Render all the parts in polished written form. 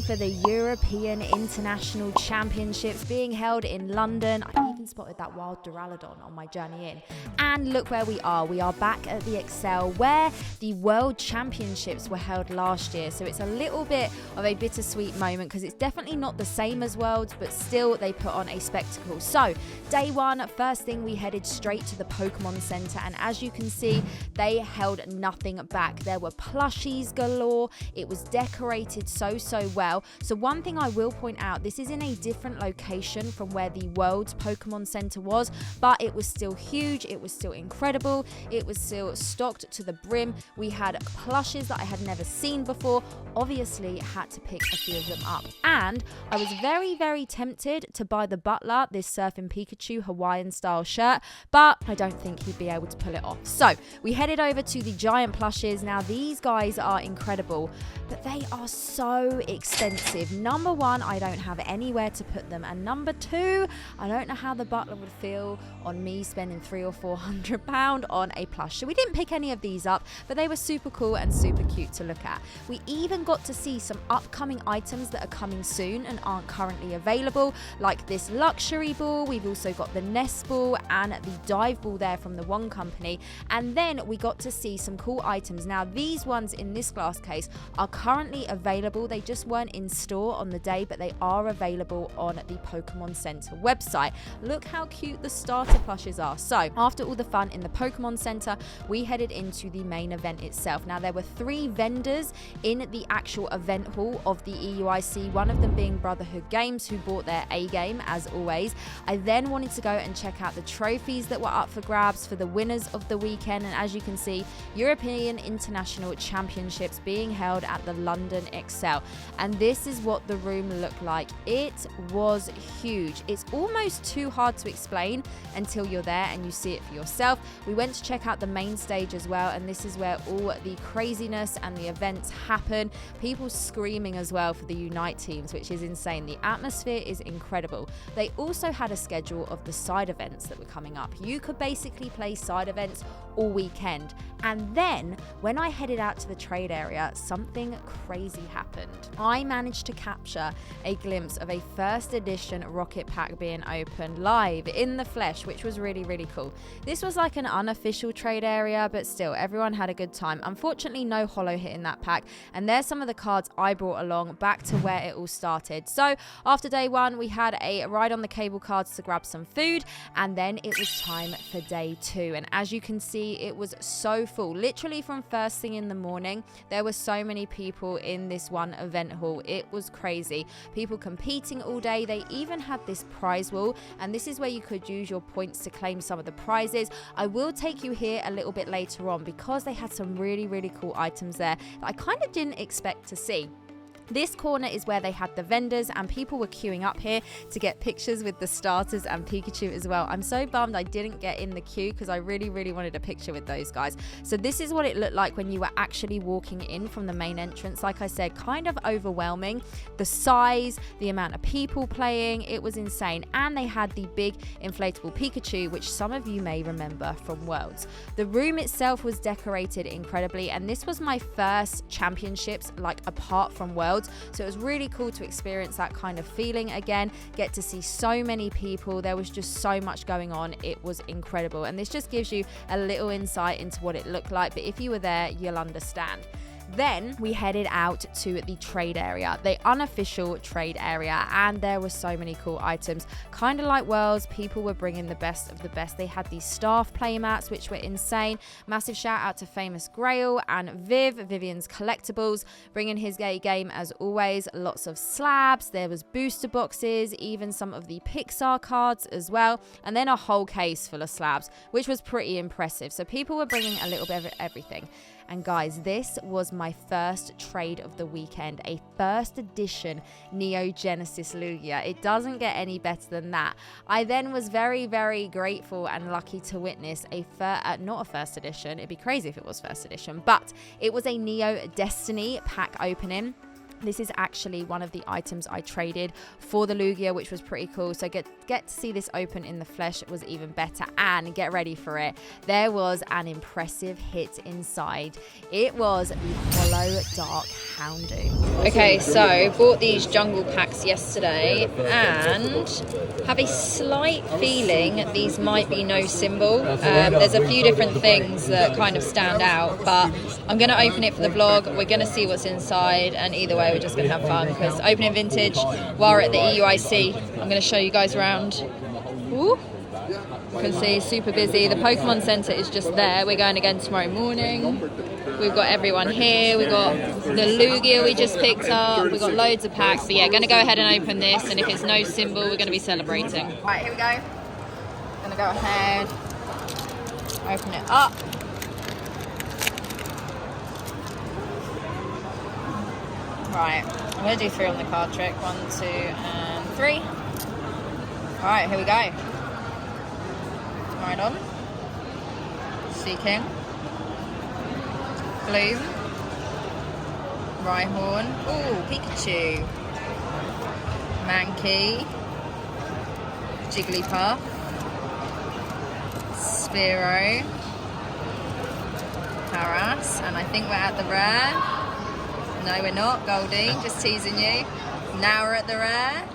for the European International Championships being held in London. I even spotted that wild Duraludon on my journey in. And look where we are. We are back at the Excel where the World Championships were held last year. So it's a little bit of a bittersweet moment because it's definitely not the same as Worlds, but still they put on a spectacle. So day one, first thing, we headed straight to the Pokemon Center. And as you can see, they held nothing back. There were plushies galore. It was decorated so well. So one thing I will point out, this is in a different location from where the World's Pokemon Center was, but it was still huge. It was still incredible. It was still stocked to the brim. We had plushes that I had never seen before. Obviously had to pick a few of them up. And I was very tempted to buy the Butler, this Surfing Pikachu Hawaiian style shirt, but I don't think he'd be able to pull it off. So we headed over to the giant plushes. Now these guys are incredible, but they are so expensive. Number one, I don't have anywhere to put them, and number two, I don't know how the Butler would feel on me spending £300 or £400 on a plush. So we didn't pick any of these up, but they were super cool and super cute to look at. We even got to see some upcoming items that are coming soon and aren't currently available, like this luxury ball. We've also got the Nest ball and the dive ball there from the One Company, and then we got to see some cool items. Now these ones in this glass case are currently available. They just weren't in store on the day, but they are available on the Pokemon Center website. Look how cute the starter plushes are. So after all the fun in the Pokemon Center, we headed into the main event itself. Now there were 3 vendors in the actual event hall of the EUIC, one of them being Brotherhood Games, who bought their A game as always. I then wanted to go and check out the trophies that were up for grabs for the winners of the weekend, and as you can see, European International Championships being held at the London Excel. And this is what the room looked like. It was huge. It's almost too hard to explain until you're there and you see it for yourself. We went to check out the main stage as well, and this is where all the craziness and the events happen. People screaming as well for the Unite teams, which is insane. The atmosphere is incredible. They also had a schedule of the side events that were coming up. You could basically play side events all weekend. And then when I headed out to the trade area, something crazy happened. I managed to capture a glimpse of a first edition rocket pack being opened live in the flesh, which was really cool. This was like an unofficial trade area, but still everyone had a good time. Unfortunately, no holo hit in that pack, and there's some of the cards I brought along back to where it all started. So after day one, we had a ride on the cable cards to grab some food, and then it was time for day 2. And as you can see, it was so full. Literally from first thing in the morning, there were so many people in this one event hall. It was crazy. People competing all day. They even had this prize wall, and this is where you could use your points to claim some of the prizes. I will take you here a little bit later on because they had some really cool items there that I kind of didn't expect to see. This corner is where they had the vendors, and people were queuing up here to get pictures with the starters and Pikachu as well. I'm so bummed I didn't get in the queue because I really wanted a picture with those guys. So this is what it looked like when you were actually walking in from the main entrance. Like I said, kind of overwhelming. The size, the amount of people playing, it was insane. And they had the big inflatable Pikachu, which some of you may remember from Worlds. The room itself was decorated incredibly, and this was my first championships, like apart from Worlds. So it was really cool to experience that kind of feeling again, get to see so many people. There was just so much going on. It was incredible, and this just gives you a little insight into what it looked like, but if you were there, you'll understand. Then we headed out to the trade area, the unofficial trade area, and there were so many cool items. Kind of like Worlds, people were bringing the best of the best. They had these staff playmats, which were insane. Massive shout out to Famous Grail and Vivian's Collectibles, bringing his gay game as always. Lots of slabs, there was booster boxes, even some of the Pixar cards as well, and then a whole case full of slabs, which was pretty impressive. So people were bringing a little bit of everything. And guys, this was my first trade of the weekend, a first edition Neo Genesis Lugia. It doesn't get any better than that. I then was very grateful and lucky to witness not a first edition. It'd be crazy if it was first edition, but it was a Neo Destiny pack opening. This is actually one of the items I traded for the Lugia, which was pretty cool. So get to see this open in the flesh was even better. And get ready for it. There was an impressive hit inside. It was the Hollow Dark can do. Okay, so bought these jungle packs yesterday and have a slight feeling these might be no symbol. There's a few different things that kind of stand out, but I'm going to open it for the vlog. We're going to see what's inside, and either way we're just going to have fun, because opening vintage while we're at the EUIC, I'm going to show you guys around. Ooh. You can see super busy. The Pokemon Center is just there. We're going again tomorrow morning. We've got everyone here. We've got the Lugia we just picked up. We've got loads of packs. But yeah, going to go ahead and open this, and if it's no symbol, we're going to be celebrating. Right, here we go. Going to go ahead, open it up. Right, I'm going to do 3 on the card trick. 1, 2, and 3. All right, here we go. Right on. Seeking. Gloom. Rhyhorn. Ooh, Pikachu. Mankey. Jigglypuff. Spearow. Paras. And I think we're at the rare. No, we're not. Goldie, just teasing you. Now we're at the rare.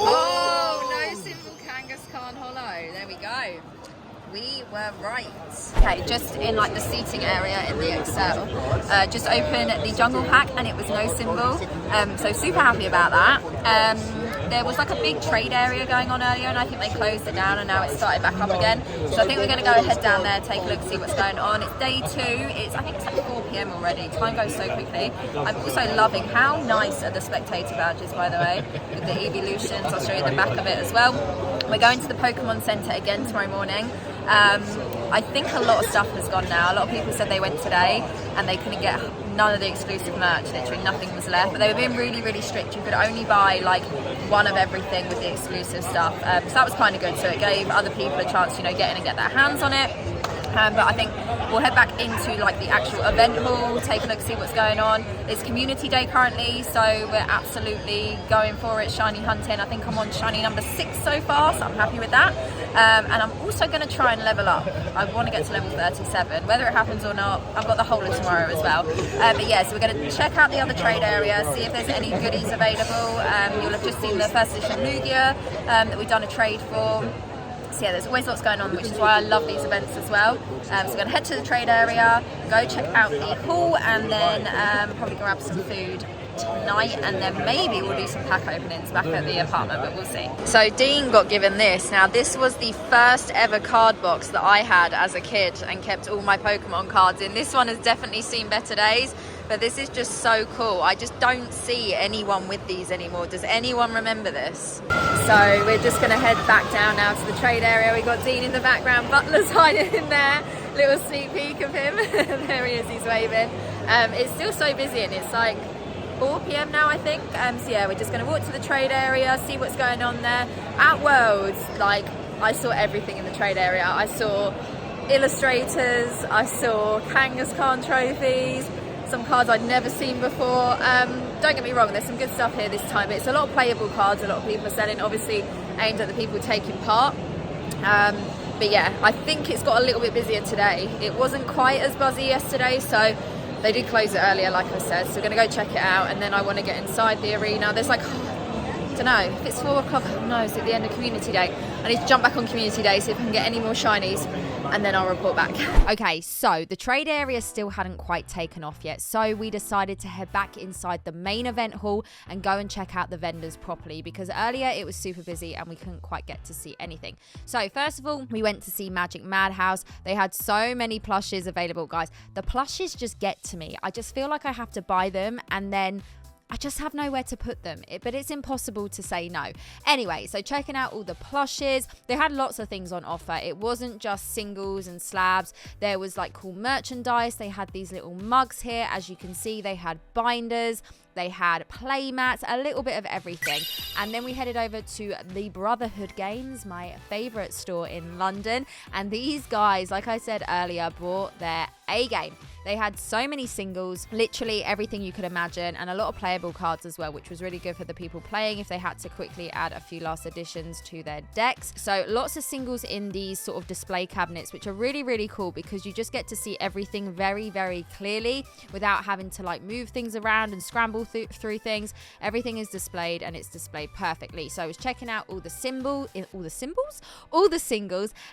Oh, no symbol Kangaskhan Hollow. There we go. We were right. Okay, just in like the seating area in the Excel, just opened the jungle pack and it was no symbol. So super happy about that. There was like a big trade area going on earlier, and I think they closed it down and now it started back up again. So I think we're going to go ahead down there, take a look, see what's going on. It's day 2. I think it's like 4 p.m. already. Time goes so quickly. I'm also loving how nice are the spectator badges, by the way, with the evolutions. I'll show you the back of it as well. We're going to the Pokemon Center again tomorrow morning. I think a lot of stuff has gone now. A lot of people said they went today and they couldn't get none of the exclusive merch. Literally nothing was left. But they were being really, really strict. You could only buy like one of everything with the exclusive stuff. So that was kind of good. So it gave other people a chance, you know, get in and get their hands on it. But I think we'll head back into like the actual event hall, take a look, see what's going on. It's community day currently, so we're absolutely going for it, shiny hunting. I think I'm on shiny number 6 so far, so I'm happy with that. And I'm also going to try and level up. I want to get to level 37. Whether it happens or not, I've got the whole of tomorrow as well. But yeah, so we're going to check out the other trade area, see if there's any goodies available. You'll have just seen the first edition Lugia that we've done a trade for. So yeah, there's always lots going on, which is why I love these events as well. So we're going to head to the trade area, go check out the hall, and then probably grab some food tonight, and then maybe we'll do some pack openings back at the apartment, but we'll see. So Dean got given this. Now this was the first ever card box that I had as a kid and kept all my Pokemon cards in. This one has definitely seen better days, but this is just so cool. I just don't see anyone with these anymore. Does anyone remember this? So we're just going to head back down now to the trade area. We got Dean in the background, Butler's hiding in there. Little sneak peek of him. There he is, he's waving. It's still so busy, and it's like 4 p.m. now, I think. So yeah, we're just going to walk to the trade area, see what's going on there. At Worlds, like, I saw everything in the trade area. I saw illustrators, I saw Kangaskhan trophies, some cards I'd never seen before. Don't get me wrong, there's some good stuff here this time, but it's a lot of playable cards. A lot of people are selling, obviously aimed at the people taking part. But yeah, I think it's got a little bit busier today. It wasn't quite as buzzy yesterday, so they did close it earlier, like I said. So we're gonna go check it out, and then I want to get inside the arena. There's like, I don't know, if it's 4 o'clock, who knows, at the end of community day. I need to jump back on community day, see if I can get any more shinies, and then I'll report back. Okay, so the trade area still hadn't quite taken off yet, so we decided to head back inside the main event hall and go and check out the vendors properly, because earlier it was super busy and we couldn't quite get to see anything. So first of all, we went to see Magic Madhouse. They had so many plushes available, guys. The plushes just get to me. I just feel like I have to buy them, and then I just have nowhere to put them, but it's impossible to say no. Anyway, so checking out all the plushes, they had lots of things on offer. It wasn't just singles and slabs. There was like cool merchandise. They had these little mugs here. As you can see, they had binders. They had play mats, a little bit of everything. And then we headed over to the Brotherhood Games, my favorite store in London. And these guys, like I said earlier, brought their A game. They had so many singles, literally everything you could imagine, and a lot of playable cards as well, which was really good for the people playing if they had to quickly add a few last additions to their decks. So lots of singles in these sort of display cabinets, which are really, really cool because you just get to see everything very, very clearly without having to like move things around and scramble through things. Everything is displayed and it's displayed perfectly. So I was checking out all the singles,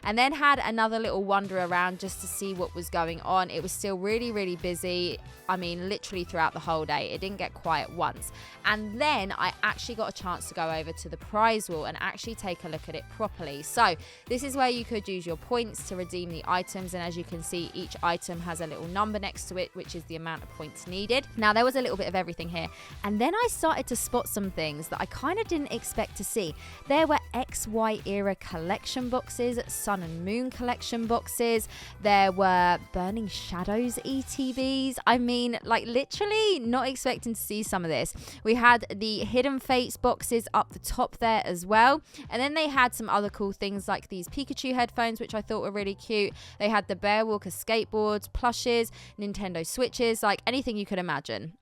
and then had another little wander around just to see what was going on. It was still really, really busy. I mean, literally throughout the whole day. It didn't get quiet once. And then I actually got a chance to go over to the prize wall and actually take a look at it properly. So this is where you could use your points to redeem the items. And as you can see, each item has a little number next to it, which is the amount of points needed. Now, there was a little bit of everything here. And then I started to spot some things that I kind of didn't expect to see. There were XY era collection boxes, Sun and Moon collection boxes. There were Burning Shadows ETBs. I mean, like literally not expecting to see some of this. We had the Hidden Fates boxes up the top there as well. And then they had some other cool things like these Pikachu headphones, which I thought were really cute. They had the Bear Walker skateboards, plushes, Nintendo Switches, like anything you could imagine.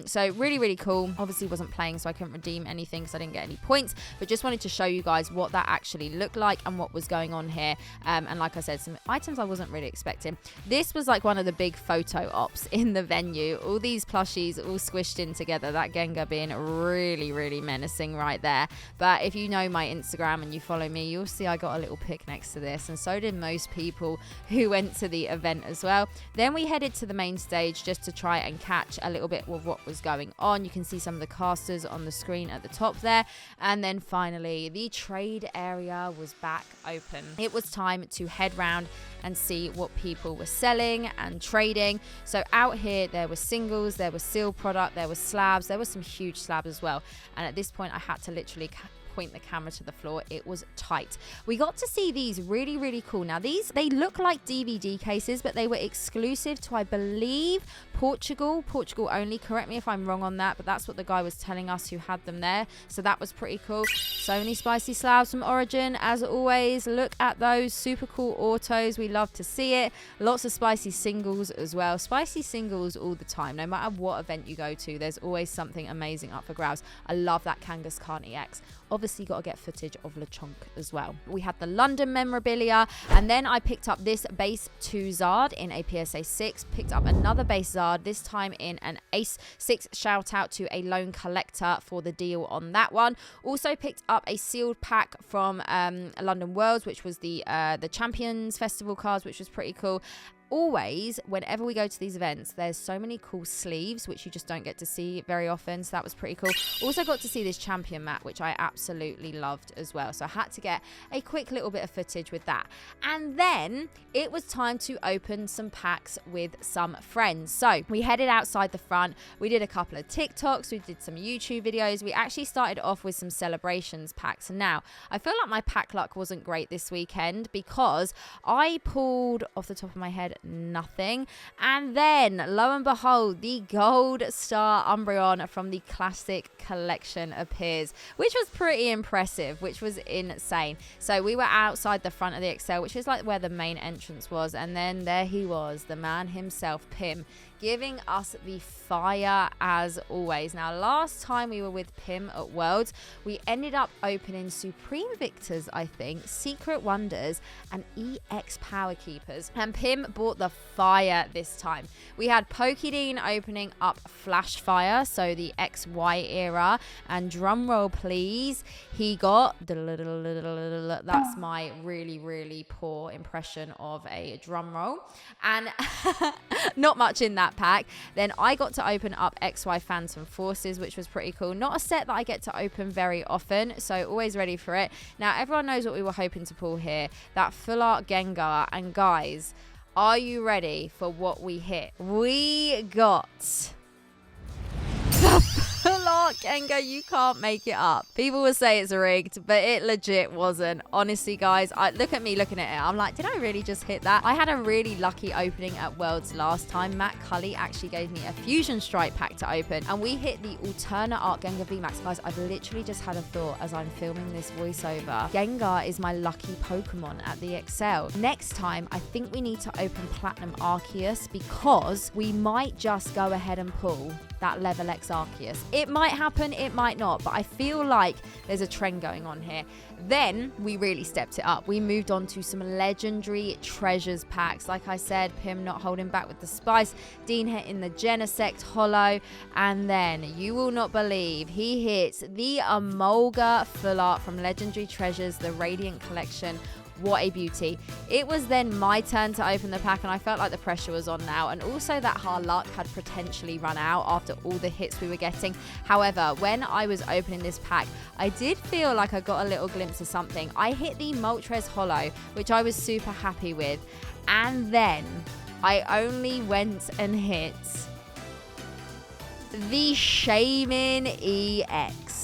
So really, really cool. Obviously wasn't playing, so I couldn't redeem anything because I didn't get any points, but just wanted to show you guys what that actually looked like and what was going on here. And like I said, some items I wasn't really expecting. This was like one of the big photo ops in the venue. All these plushies all squished in together, that Gengar being really, really menacing right there. But if you know my Instagram and you follow me, you'll see I got a little pic next to this, and so did most people who went to the event as well. Then we headed to the main stage just to try and catch a little bit of what was going on. You can see some of the casters on the screen at the top there. And then finally, the trade area was back open. It was time to head round and see what people were selling and trading. So out here, there were singles, there was sealed product, there was slabs, there were some huge slabs as well. And at this point, I had to literally point the camera to the floor. It was tight. We got to see these really, really cool. Now they look like DVD cases, but they were exclusive to, I believe, Portugal only. Correct me if I'm wrong on that, but that's what the guy was telling us who had them there. So that was pretty cool. So many spicy slabs from Origin, as always. Look at those super cool autos. We love to see it. Lots of spicy singles as well. Spicy singles all the time. No matter what event you go to, there's always something amazing up for grabs. I love that Kangaskhan EX. Obviously got to get footage of LeChonk as well. We had the London memorabilia, and then I picked up this base 2 Zard in a PSA 6, picked up another base Zard, this time in an Ace 6. Shout out to a lone collector for the deal on that one. Also picked up a sealed pack from London Worlds, which was the Champions Festival cards, which was pretty cool. Always, whenever we go to these events, there's so many cool sleeves, which you just don't get to see very often. So that was pretty cool. Also got to see this champion mat, which I absolutely loved as well. So I had to get a quick little bit of footage with that. And then it was time to open some packs with some friends. So we headed outside the front. We did a couple of TikToks. We did some YouTube videos. We actually started off with some celebrations packs. Now, I feel like my pack luck wasn't great this weekend because I pulled, off the top of my head, nothing. And then lo and behold, the Gold Star Umbreon from the Classic Collection appears, which was pretty impressive, which was insane. So we were outside the front of the Excel, which is like where the main entrance was, and then there he was, the man himself, Pim, giving us the fire as always. Now, last time we were with Pim at Worlds, we ended up opening Supreme Victors, I think, Secret Wonders, and EX Power Keepers. And Pim bought the fire this time. We had Pokédean opening up Flash Fire, so the XY era, and drum roll please, he got, that's my really, really poor impression of a drum roll, and not much in that pack. Then I got to open up XY Phantom Forces, which was pretty cool. Not a set that I get to open very often, so always ready for it. Now, everyone knows what we were hoping to pull here, that full art Gengar. And guys, are you ready for what we hit? We got the full art Gengar Gengar, you can't make it up. People will say it's rigged, but it legit wasn't. Honestly, guys, look at me looking at it. I'm like, did I really just hit that? I had a really lucky opening at Worlds last time. Matt Cully actually gave me a Fusion Strike pack to open, and we hit the alternate art Gengar VMAX. Guys, I've literally just had a thought as I'm filming this voiceover. Gengar is my lucky Pokemon at the Excel. Next time, I think we need to open Platinum Arceus because we might just go ahead and pull that level X Arceus. It might happen, it might not, but I feel like there's a trend going on here. Then we really stepped it up. We moved on to some legendary treasures packs. Like I said, Pim not holding back with the spice, Dean hitting the Genesect holo, and then you will not believe he hits the Emolga full art from Legendary Treasures, the Radiant Collection. What a beauty. It was then my turn to open the pack, and I felt like the pressure was on now, and also that our luck had potentially run out after all the hits we were getting. However, when I was opening this pack, I did feel like I got a little glimpse of something. I hit the Moltres holo, which I was super happy with, and then I only went and hit the Shaman EX.